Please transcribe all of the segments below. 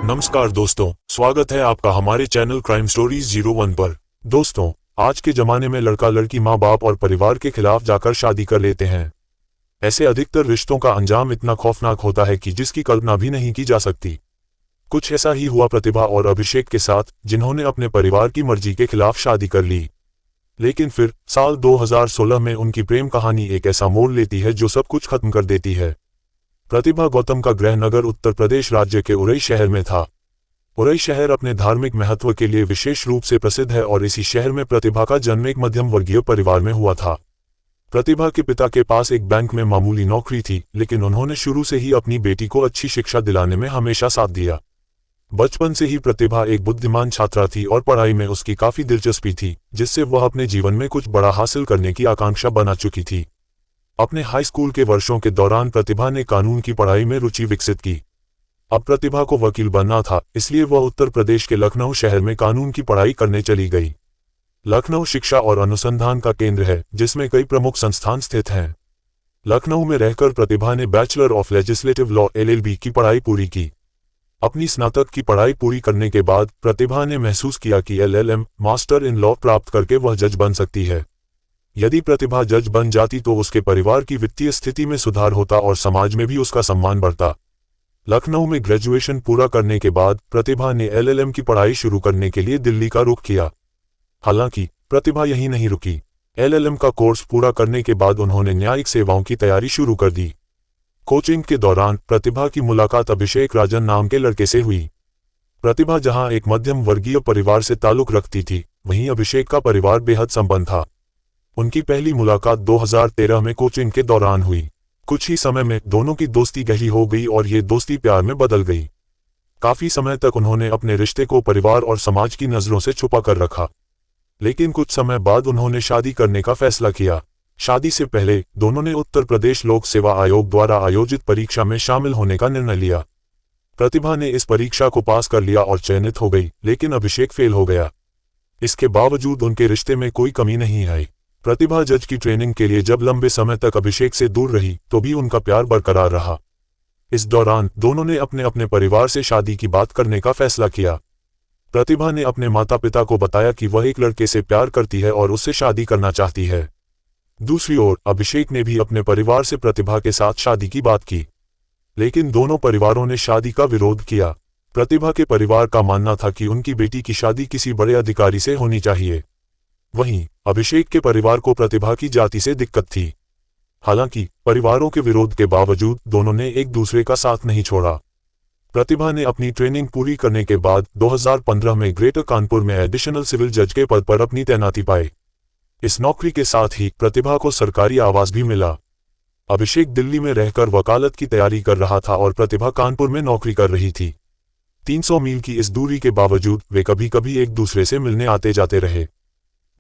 नमस्कार दोस्तों, स्वागत है आपका हमारे चैनल क्राइम स्टोरीज 01 पर। दोस्तों, आज के जमाने में लड़का लड़की माँ बाप और परिवार के खिलाफ जाकर शादी कर लेते हैं। ऐसे अधिकतर रिश्तों का अंजाम इतना खौफनाक होता है कि जिसकी कल्पना भी नहीं की जा सकती। कुछ ऐसा ही हुआ प्रतिभा और अभिषेक के साथ, जिन्होंने अपने परिवार की मर्जी के खिलाफ शादी कर ली। लेकिन फिर साल 2016 में उनकी प्रेम कहानी एक ऐसा मोड़ लेती है जो सब कुछ खत्म कर देती है। प्रतिभा गौतम का गृह नगर उत्तर प्रदेश राज्य के उरई शहर में था। उरई शहर अपने धार्मिक महत्व के लिए विशेष रूप से प्रसिद्ध है और इसी शहर में प्रतिभा का जन्म एक मध्यम वर्गीय परिवार में हुआ था। प्रतिभा के पिता के पास एक बैंक में मामूली नौकरी थी, लेकिन उन्होंने शुरू से ही अपनी बेटी को अच्छी शिक्षा दिलाने में हमेशा साथ दिया। बचपन से ही प्रतिभा एक बुद्धिमान छात्रा थी और पढ़ाई में उसकी काफी दिलचस्पी थी, जिससे वह अपने जीवन में कुछ बड़ा हासिल करने की आकांक्षा बना चुकी थी। अपने हाई स्कूल के वर्षों के दौरान प्रतिभा ने कानून की पढ़ाई में रुचि विकसित की। अब प्रतिभा को वकील बनना था, इसलिए वह उत्तर प्रदेश के लखनऊ शहर में कानून की पढ़ाई करने चली गई। लखनऊ शिक्षा और अनुसंधान का केंद्र है, जिसमें कई प्रमुख संस्थान स्थित हैं। लखनऊ में रहकर प्रतिभा ने bachelor of legislative law LLB की पढ़ाई पूरी की। अपनी स्नातक की पढ़ाई पूरी करने के बाद प्रतिभा ने महसूस किया कि LLM मास्टर इन लॉ प्राप्त करके वह जज बन सकती है। यदि प्रतिभा जज बन जाती तो उसके परिवार की वित्तीय स्थिति में सुधार होता और समाज में भी उसका सम्मान बढ़ता। लखनऊ में ग्रेजुएशन पूरा करने के बाद प्रतिभा ने LLM की पढ़ाई शुरू करने के लिए दिल्ली का रुख किया। हालांकि प्रतिभा यहीं नहीं रुकी। LLM का कोर्स पूरा करने के बाद उन्होंने न्यायिक सेवाओं की तैयारी शुरू कर दी। कोचिंग के दौरान प्रतिभा की मुलाकात अभिषेक राजन नाम के लड़के से हुई। प्रतिभा जहां एक मध्यम वर्गीय परिवार से ताल्लुक रखती थी, वहीं अभिषेक का परिवार बेहद संपन्न था। उनकी पहली मुलाकात 2013 में कोचिंग के दौरान हुई। कुछ ही समय में दोनों की दोस्ती गहरी हो गई और ये दोस्ती प्यार में बदल गई। काफी समय तक उन्होंने अपने रिश्ते को परिवार और समाज की नजरों से छुपा कर रखा, लेकिन कुछ समय बाद उन्होंने शादी करने का फैसला किया। शादी से पहले दोनों ने उत्तर प्रदेश लोक सेवा आयोग द्वारा आयोजित परीक्षा में शामिल होने का निर्णय लिया। प्रतिभा ने इस परीक्षा को पास कर लिया और चयनित हो गई, लेकिन अभिषेक फेल हो गया। इसके बावजूद उनके रिश्ते में कोई कमी नहीं आई। प्रतिभा जज की ट्रेनिंग के लिए जब लंबे समय तक अभिषेक से दूर रही, तो भी उनका प्यार बरकरार रहा। इस दौरान दोनों ने अपने अपने परिवार से शादी की बात करने का फैसला किया। प्रतिभा ने अपने माता पिता को बताया कि वह एक लड़के से प्यार करती है और उससे शादी करना चाहती है। दूसरी ओर अभिषेक ने भी अपने परिवार से प्रतिभा के साथ शादी की बात की, लेकिन दोनों परिवारों ने शादी का विरोध किया। प्रतिभा के परिवार का मानना था कि उनकी बेटी की शादी किसी बड़े अधिकारी से होनी चाहिए। वहीं अभिषेक के परिवार को प्रतिभा की जाति से दिक्कत थी। हालांकि परिवारों के विरोध के बावजूद दोनों ने एक दूसरे का साथ नहीं छोड़ा। प्रतिभा ने अपनी ट्रेनिंग पूरी करने के बाद 2015 में ग्रेटर कानपुर में एडिशनल सिविल जज के पद पर अपनी तैनाती पाई। इस नौकरी के साथ ही प्रतिभा को सरकारी आवास भी मिला। अभिषेक दिल्ली में रहकर वकालत की तैयारी कर रहा था और प्रतिभा कानपुर में नौकरी कर रही थी। 300 मील की इस दूरी के बावजूद वे कभी कभी एक दूसरे से मिलने आते जाते रहे।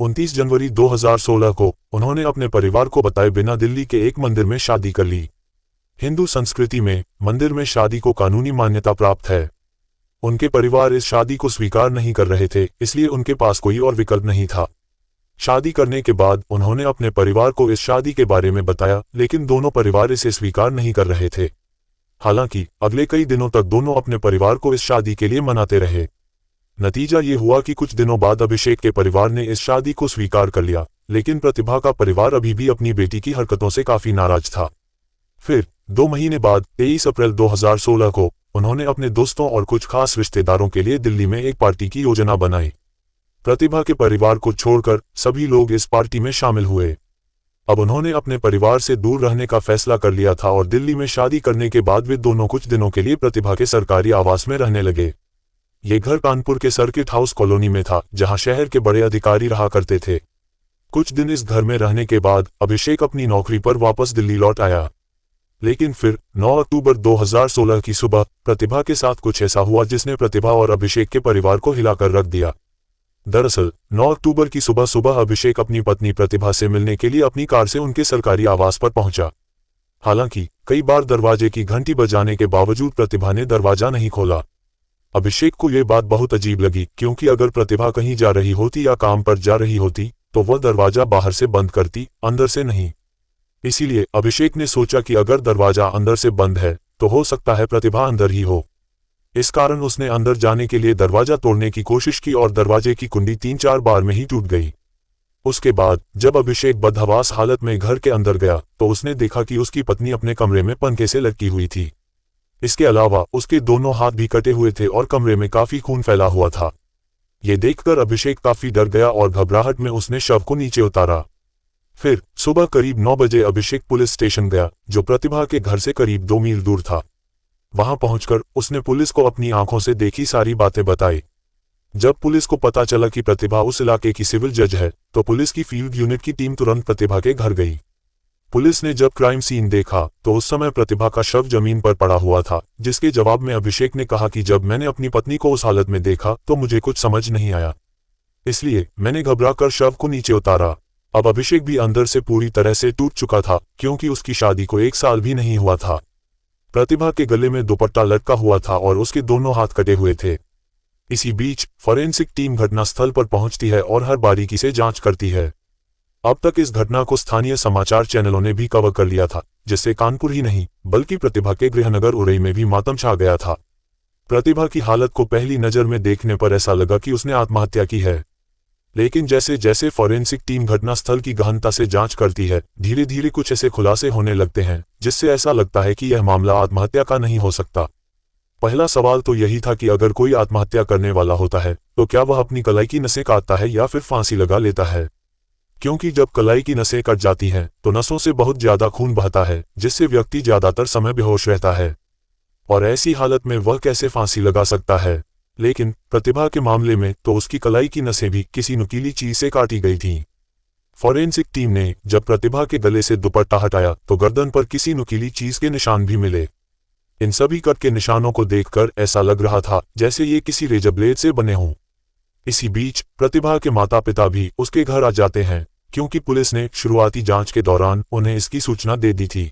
29 जनवरी 2016 को उन्होंने अपने परिवार को बताए बिना दिल्ली के एक मंदिर में शादी कर ली। हिंदू संस्कृति में मंदिर में शादी को कानूनी मान्यता प्राप्त है। उनके परिवार इस शादी को स्वीकार नहीं कर रहे थे, इसलिए उनके पास कोई और विकल्प नहीं था। शादी करने के बाद उन्होंने अपने परिवार को इस शादी के बारे में बताया, लेकिन दोनों परिवार इसे स्वीकार नहीं कर रहे थे। हालांकि अगले कई दिनों तक दोनों अपने परिवार को इस शादी के लिए मनाते रहे। नतीजा ये हुआ कि कुछ दिनों बाद अभिषेक के परिवार ने इस शादी को स्वीकार कर लिया, लेकिन प्रतिभा का परिवार अभी भी अपनी बेटी की हरकतों से काफी नाराज था। फिर 2 महीने बाद 23 अप्रैल 2016 को उन्होंने अपने दोस्तों और कुछ खास रिश्तेदारों के लिए दिल्ली में एक पार्टी की योजना बनाई। प्रतिभा के परिवार को छोड़कर सभी लोग इस पार्टी में शामिल हुए। अब उन्होंने अपने परिवार से दूर रहने का फैसला कर लिया था और दिल्ली में शादी करने के बाद वे दोनों कुछ दिनों के लिए प्रतिभा के सरकारी आवास में रहने लगे। ये घर कानपुर के सर्किट हाउस कॉलोनी में था, जहां शहर के बड़े अधिकारी रहा करते थे। कुछ दिन इस घर में रहने के बाद अभिषेक अपनी नौकरी पर वापस दिल्ली लौट आया। लेकिन फिर 9 अक्टूबर 2016 की सुबह प्रतिभा के साथ कुछ ऐसा हुआ जिसने प्रतिभा और अभिषेक के परिवार को हिलाकर रख दिया। दरअसल 9 अक्टूबर की सुबह सुबह अभिषेक अपनी पत्नी प्रतिभा से मिलने के लिए अपनी कार से उनके सरकारी आवास पर पहुंचा। हालांकि कई बार दरवाजे की घंटी बजाने के बावजूद प्रतिभा ने दरवाजा नहीं खोला। अभिषेक को यह बात बहुत अजीब लगी, क्योंकि अगर प्रतिभा कहीं जा रही होती या काम पर जा रही होती तो वह दरवाजा बाहर से बंद करती, अंदर से नहीं। इसीलिए अभिषेक ने सोचा कि अगर दरवाजा अंदर से बंद है तो हो सकता है प्रतिभा अंदर ही हो। इस कारण उसने अंदर जाने के लिए दरवाजा तोड़ने की कोशिश की और दरवाजे की कुंडी 3-4 बार में ही टूट गई। उसके बाद जब अभिषेक बदहवास हालत में घर के अंदर गया तो उसने देखा कि उसकी पत्नी अपने कमरे में पंखे से लटकी हुई थी। इसके अलावा उसके दोनों हाथ भी कटे हुए थे और कमरे में काफी खून फैला हुआ था। ये देखकर अभिषेक काफी डर गया और घबराहट में उसने शव को नीचे उतारा। फिर सुबह करीब 9 बजे अभिषेक पुलिस स्टेशन गया, जो प्रतिभा के घर से करीब 2 मील दूर था। वहां पहुंचकर उसने पुलिस को अपनी आंखों से देखी सारी बातें बताई। जब पुलिस को पता चला कि प्रतिभा उस इलाके की सिविल जज है, तो पुलिस की फील्ड यूनिट की टीम तुरंत प्रतिभा के घर गई। पुलिस ने जब क्राइम सीन देखा तो उस समय प्रतिभा का शव जमीन पर पड़ा हुआ था, जिसके जवाब में अभिषेक ने कहा कि जब मैंने अपनी पत्नी को उस हालत में देखा तो मुझे कुछ समझ नहीं आया, इसलिए मैंने घबराकर शव को नीचे उतारा। अब अभिषेक भी अंदर से पूरी तरह से टूट चुका था, क्योंकि उसकी शादी को 1 साल भी नहीं हुआ था। प्रतिभा के गले में दुपट्टा लटका हुआ था और उसके दोनों हाथ कटे हुए थे। इसी बीच फॉरेंसिक टीम घटनास्थल पर पहुंचती है और हर बारीकी से जांच करती है। अब तक इस घटना को स्थानीय समाचार चैनलों ने भी कवर कर लिया था, जिससे कानपुर ही नहीं बल्कि प्रतिभा के गृहनगर उरई में भी मातम छा गया था। प्रतिभा की हालत को पहली नजर में देखने पर ऐसा लगा कि उसने आत्महत्या की है, लेकिन जैसे जैसे फॉरेंसिक टीम घटनास्थल की गहनता से जांच करती है, धीरे धीरे कुछ ऐसे खुलासे होने लगते हैं जिससे ऐसा लगता है कि यह मामला आत्महत्या का नहीं हो सकता। पहला सवाल तो यही था कि अगर कोई आत्महत्या करने वाला होता है तो क्या वह अपनी कलाई की नसें काटता है या फिर फांसी लगा लेता है, क्योंकि जब कलाई की नसें कट जाती हैं तो नसों से बहुत ज्यादा खून बहता है, जिससे व्यक्ति ज्यादातर समय बेहोश रहता है, और ऐसी हालत में वह कैसे फांसी लगा सकता है। लेकिन प्रतिभा के मामले में तो उसकी कलाई की नसें भी किसी नुकीली चीज से काटी गई थीं। फॉरेंसिक टीम ने जब प्रतिभा के गले से दुपट्टा हटाया तो गर्दन पर किसी नुकीली चीज के निशान भी मिले। इन सभी कट के निशानों को देखकर ऐसा लग रहा था जैसे ये किसी रेजर ब्लेड से बने हों। इसी बीच प्रतिभा के माता पिता भी उसके घर आ जाते हैं, क्योंकि पुलिस ने शुरुआती जांच के दौरान उन्हें इसकी सूचना दे दी थी।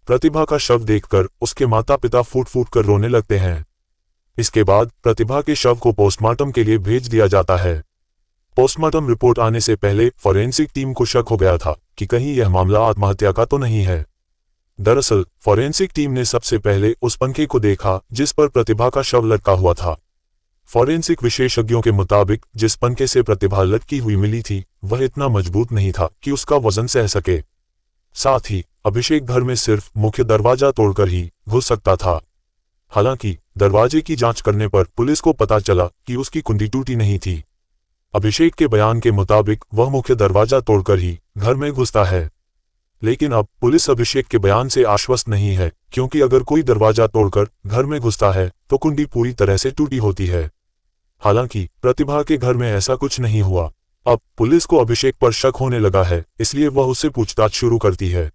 प्रतिभा का शव देखकर उसके माता पिता फूट फूट कर रोने लगते हैं। इसके बाद प्रतिभा के शव को पोस्टमार्टम के लिए भेज दिया जाता है। पोस्टमार्टम रिपोर्ट आने से पहले फॉरेंसिक टीम को शक हो गया था कि कहीं यह मामला आत्महत्या का तो नहीं है। दरअसल फॉरेंसिक टीम ने सबसे पहले उस पंखे को देखा जिस पर प्रतिभा का शव लटका हुआ था। फॉरेंसिक विशेषज्ञों के मुताबिक जिस पंखे से प्रतिभा लटकी हुई मिली थी वह इतना मजबूत नहीं था कि उसका वजन सह सके। साथ ही अभिषेक घर में सिर्फ मुख्य दरवाजा तोड़कर ही घुस सकता था। हालांकि दरवाजे की जांच करने पर पुलिस को पता चला कि उसकी कुंडी टूटी नहीं थी। अभिषेक के बयान के मुताबिक वह मुख्य दरवाजा तोड़कर ही घर में घुसता है, लेकिन अब पुलिस अभिषेक के बयान से आश्वस्त नहीं है, क्योंकि अगर कोई दरवाजा तोड़कर घर में घुसता है तो कुंडी पूरी तरह से टूटी होती है। हालांकि प्रतिभा के घर में ऐसा कुछ नहीं हुआ। अब पुलिस को अभिषेक पर शक होने लगा है, इसलिए वह उससे पूछताछ शुरू करती है।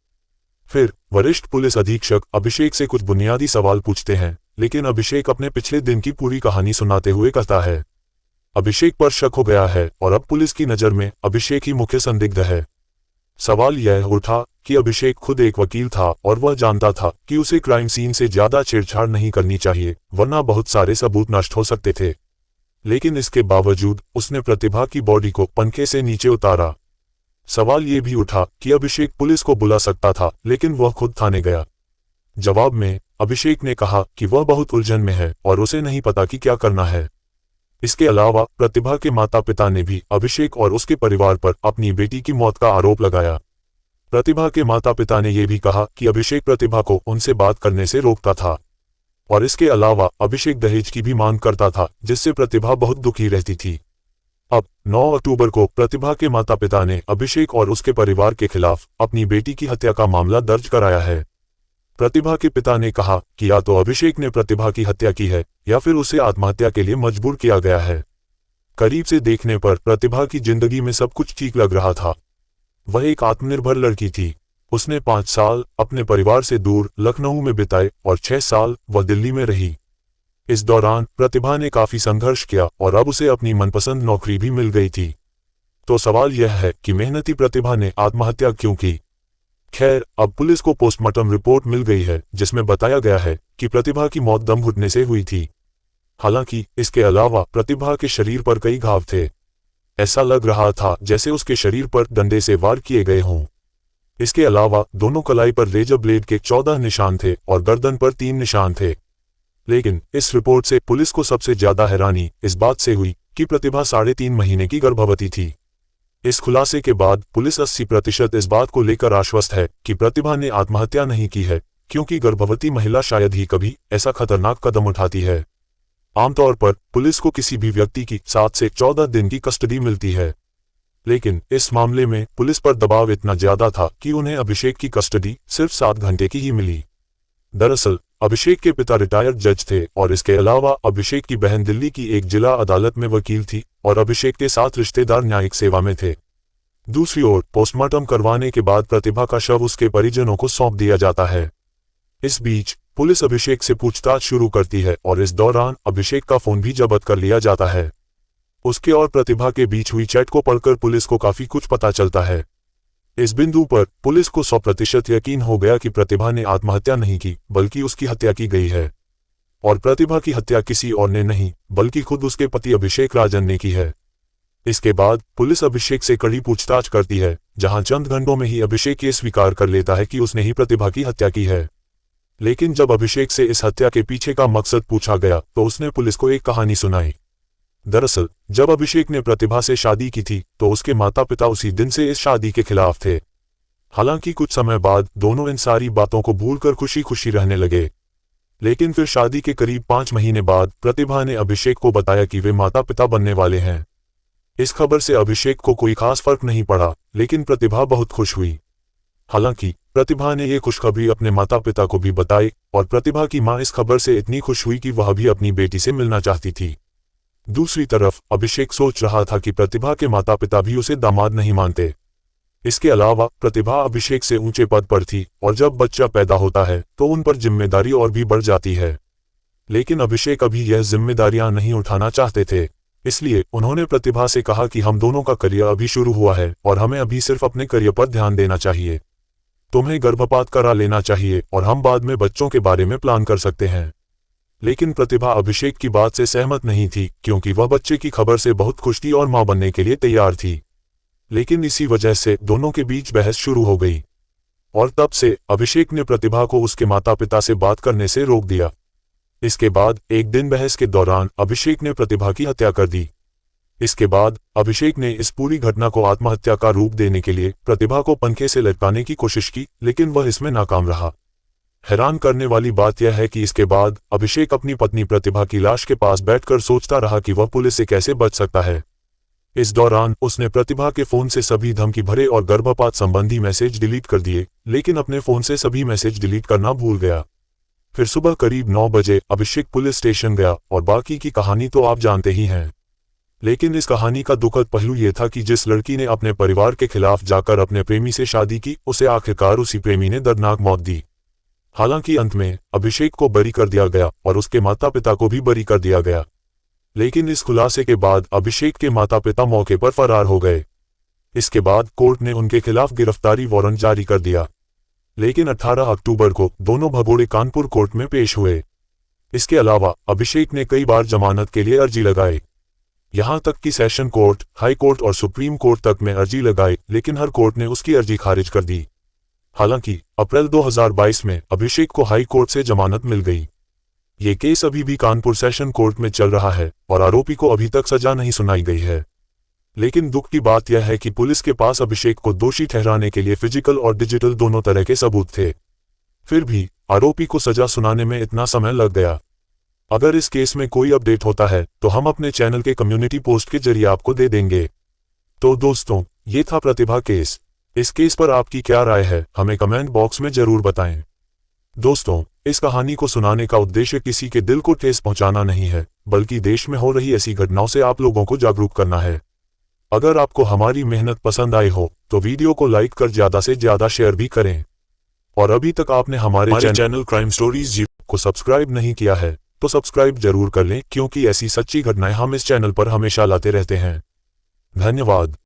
फिर वरिष्ठ पुलिस अधीक्षक अभिषेक से कुछ बुनियादी सवाल पूछते हैं, लेकिन अभिषेक अपने पिछले दिन की पूरी कहानी सुनाते हुए कहता है। अभिषेक पर शक हो गया है और अब पुलिस की नज़र में अभिषेक ही मुख्य संदिग्ध है। सवाल यह उठा कि अभिषेक खुद एक वकील था और वह जानता था कि उसे क्राइम सीन से ज्यादा छेड़छाड़ नहीं करनी चाहिए, वरना बहुत सारे सबूत नष्ट हो सकते थे। लेकिन इसके बावजूद उसने प्रतिभा की बॉडी को पंखे से नीचे उतारा। सवाल ये भी उठा कि अभिषेक पुलिस को बुला सकता था, लेकिन वह खुद थाने गया। जवाब में अभिषेक ने कहा कि वह बहुत उलझन में है और उसे नहीं पता कि क्या करना है। इसके अलावा प्रतिभा के माता पिता ने भी अभिषेक और उसके परिवार पर अपनी बेटी की मौत का आरोप लगाया। प्रतिभा के माता पिता ने यह भी कहा कि अभिषेक प्रतिभा को उनसे बात करने से रोकता था, और इसके अलावा अभिषेक दहेज की भी मांग करता था, जिससे प्रतिभा बहुत दुखी रहती थी। अब 9 अक्टूबर को प्रतिभा के माता पिता ने अभिषेक और उसके परिवार के खिलाफ अपनी बेटी की हत्या का मामला दर्ज कराया है। प्रतिभा के पिता ने कहा कि या तो अभिषेक ने प्रतिभा की हत्या की है या फिर उसे आत्महत्या के लिए मजबूर किया गया है। करीब से देखने पर प्रतिभा की जिंदगी में सब कुछ ठीक लग रहा था। वह एक आत्मनिर्भर लड़की थी। उसने 5 साल अपने परिवार से दूर लखनऊ में बिताए और 6 साल वह दिल्ली में रही। इस दौरान प्रतिभा ने काफी संघर्ष किया और अब उसे अपनी मनपसंद नौकरी भी मिल गई थी। तो सवाल यह है कि मेहनती प्रतिभा ने आत्महत्या क्यों की? खैर, अब पुलिस को पोस्टमार्टम रिपोर्ट मिल गई है, जिसमें बताया गया है कि प्रतिभा की मौत दम घुटने से हुई थी। हालांकि इसके अलावा प्रतिभा के शरीर पर कई घाव थे। ऐसा लग रहा था जैसे उसके शरीर पर डंडे से वार किए गए हों। इसके अलावा दोनों कलाई पर रेजर ब्लेड के 14 निशान थे और गर्दन पर 3 निशान थे। लेकिन इस रिपोर्ट से पुलिस को सबसे ज्यादा हैरानी इस बात से हुई कि प्रतिभा 3.5 महीने की गर्भवती थी। इस खुलासे के बाद पुलिस 80% इस बात को लेकर आश्वस्त है कि प्रतिभा ने आत्महत्या नहीं की है, क्योंकि गर्भवती महिला शायद ही कभी ऐसा खतरनाक कदम उठाती है। आमतौर पर पुलिस को किसी भी व्यक्ति की 7 से 14 दिन की कस्टडी मिलती है, लेकिन इस मामले में पुलिस पर दबाव इतना ज्यादा था कि उन्हें अभिषेक की कस्टडी सिर्फ 7 घंटे की ही मिली। दरअसल अभिषेक के पिता रिटायर्ड जज थे और इसके अलावा अभिषेक की बहन दिल्ली की एक जिला अदालत में वकील थी और अभिषेक के 7 रिश्तेदार न्यायिक सेवा में थे। दूसरी ओर पोस्टमार्टम करवाने के बाद प्रतिभा का शव उसके परिजनों को सौंप दिया जाता है। इस बीच पुलिस अभिषेक से पूछताछ शुरू करती है और इस दौरान अभिषेक का फोन भी जब्त कर लिया जाता है। उसके और प्रतिभा के बीच हुई चैट को पढ़कर पुलिस को काफी कुछ पता चलता है। इस बिंदु पर पुलिस को 100% यकीन हो गया कि प्रतिभा ने आत्महत्या नहीं की बल्कि उसकी हत्या की गई है, और प्रतिभा की हत्या किसी और ने नहीं बल्कि खुद उसके पति अभिषेक राजन ने की है। इसके बाद पुलिस अभिषेक से कड़ी पूछताछ करती है, जहां चंद घंटों में ही अभिषेक ये स्वीकार कर लेता है कि उसने ही प्रतिभा की हत्या की है। लेकिन जब अभिषेक से इस हत्या के पीछे का मकसद पूछा गया तो उसने पुलिस को एक कहानी सुनाई। दरअसल जब अभिषेक ने प्रतिभा से शादी की थी तो उसके माता पिता उसी दिन से इस शादी के खिलाफ थे। हालांकि कुछ समय बाद दोनों इन सारी बातों को भूलकर खुशी खुशी रहने लगे, लेकिन फिर शादी के करीब 5 महीने बाद प्रतिभा ने अभिषेक को बताया कि वे माता पिता बनने वाले हैं। इस खबर से अभिषेक को कोई खास फर्क नहीं पड़ा, लेकिन प्रतिभा बहुत खुश हुई। हालांकि प्रतिभा ने ये खुशखबरी अपने माता पिता को भी बताई और प्रतिभा की मां इस खबर से इतनी खुश हुई कि वह भी अपनी बेटी से मिलना चाहती थी। दूसरी तरफ अभिषेक सोच रहा था कि प्रतिभा के माता पिता भी उसे दामाद नहीं मानते। इसके अलावा प्रतिभा अभिषेक से ऊंचे पद पर थी और जब बच्चा पैदा होता है तो उन पर जिम्मेदारी और भी बढ़ जाती है, लेकिन अभिषेक अभी यह जिम्मेदारियां नहीं उठाना चाहते थे। इसलिए उन्होंने प्रतिभा से कहा कि हम दोनों का करियर अभी शुरू हुआ है और हमें अभी सिर्फ अपने करियर पर ध्यान देना चाहिए। तुम्हें गर्भपात करा लेना चाहिए और हम बाद में बच्चों के बारे में प्लान कर सकते हैं। लेकिन प्रतिभा अभिषेक की बात से सहमत नहीं थी, क्योंकि वह बच्चे की खबर से बहुत खुश थी और मां बनने के लिए तैयार थी। लेकिन इसी वजह से दोनों के बीच बहस शुरू हो गई और तब से अभिषेक ने प्रतिभा को उसके माता पिता से बात करने से रोक दिया। इसके बाद एक दिन बहस के दौरान अभिषेक ने प्रतिभा की हत्या कर दी। इसके बाद अभिषेक ने इस पूरी घटना को आत्महत्या का रूप देने के लिए प्रतिभा को पंखे से लटकाने की कोशिश की, लेकिन वह इसमें नाकाम रहा। हैरान करने वाली बात यह है कि इसके बाद अभिषेक अपनी पत्नी प्रतिभा की लाश के पास बैठकर सोचता रहा कि वह पुलिस से कैसे बच सकता है। इस दौरान उसने प्रतिभा के फोन से सभी धमकी भरे और गर्भपात संबंधी मैसेज डिलीट कर दिए, लेकिन अपने फोन से सभी मैसेज डिलीट करना भूल गया। फिर सुबह करीब 9 बजे अभिषेक पुलिस स्टेशन गया और बाकी की कहानी तो आप जानते ही हैं। लेकिन इस कहानी का दुखद पहलू यह था कि जिस लड़की ने अपने परिवार के खिलाफ जाकर अपने प्रेमी से शादी की, उसे आखिरकार उसी प्रेमी ने दर्दनाक मौत दी। हालांकि अंत में अभिषेक को बरी कर दिया गया और उसके माता पिता को भी बरी कर दिया गया, लेकिन इस खुलासे के बाद अभिषेक के माता पिता मौके पर फरार हो गए। इसके बाद कोर्ट ने उनके खिलाफ गिरफ्तारी वारंट जारी कर दिया, लेकिन 18 अक्टूबर को दोनों भगोड़े कानपुर कोर्ट में पेश हुए। इसके अलावा अभिषेक ने कई बार जमानत के लिए अर्जी लगाई, यहां तक कि सेशन कोर्ट, हाई कोर्ट और सुप्रीम कोर्ट तक में अर्जी लगाई, लेकिन हर कोर्ट ने उसकी अर्जी खारिज कर दी। हालांकि अप्रैल 2022 में अभिषेक को हाई कोर्ट से जमानत मिल गई। ये केस अभी भी कानपुर सेशन कोर्ट में चल रहा है और आरोपी को अभी तक सजा नहीं सुनाई गई है। लेकिन दुख की बात यह है कि पुलिस के पास अभिषेक को दोषी ठहराने के लिए फिजिकल और डिजिटल दोनों तरह के सबूत थे, फिर भी आरोपी को सजा सुनाने में इतना समय लग गया। अगर इस केस में कोई अपडेट होता है तो हम अपने चैनल के कम्युनिटी पोस्ट के जरिए आपको दे देंगे। तो दोस्तों, ये था प्रतिभा केस। इस केस पर आपकी क्या राय है, हमें कमेंट बॉक्स में जरूर बताएं। दोस्तों, इस कहानी को सुनाने का उद्देश्य किसी के दिल को ठेस पहुंचाना नहीं है, बल्कि देश में हो रही ऐसी घटनाओं से आप लोगों को जागरूक करना है। अगर आपको हमारी मेहनत पसंद आई हो तो वीडियो को लाइक कर ज्यादा से ज्यादा शेयर भी करें, और अभी तक आपने हमारे चैनल क्राइम स्टोरीज 0 को सब्सक्राइब नहीं किया है तो सब्सक्राइब जरूर कर लें, क्योंकि ऐसी सच्ची घटनाएं हम इस चैनल पर हमेशा लाते रहते हैं। धन्यवाद।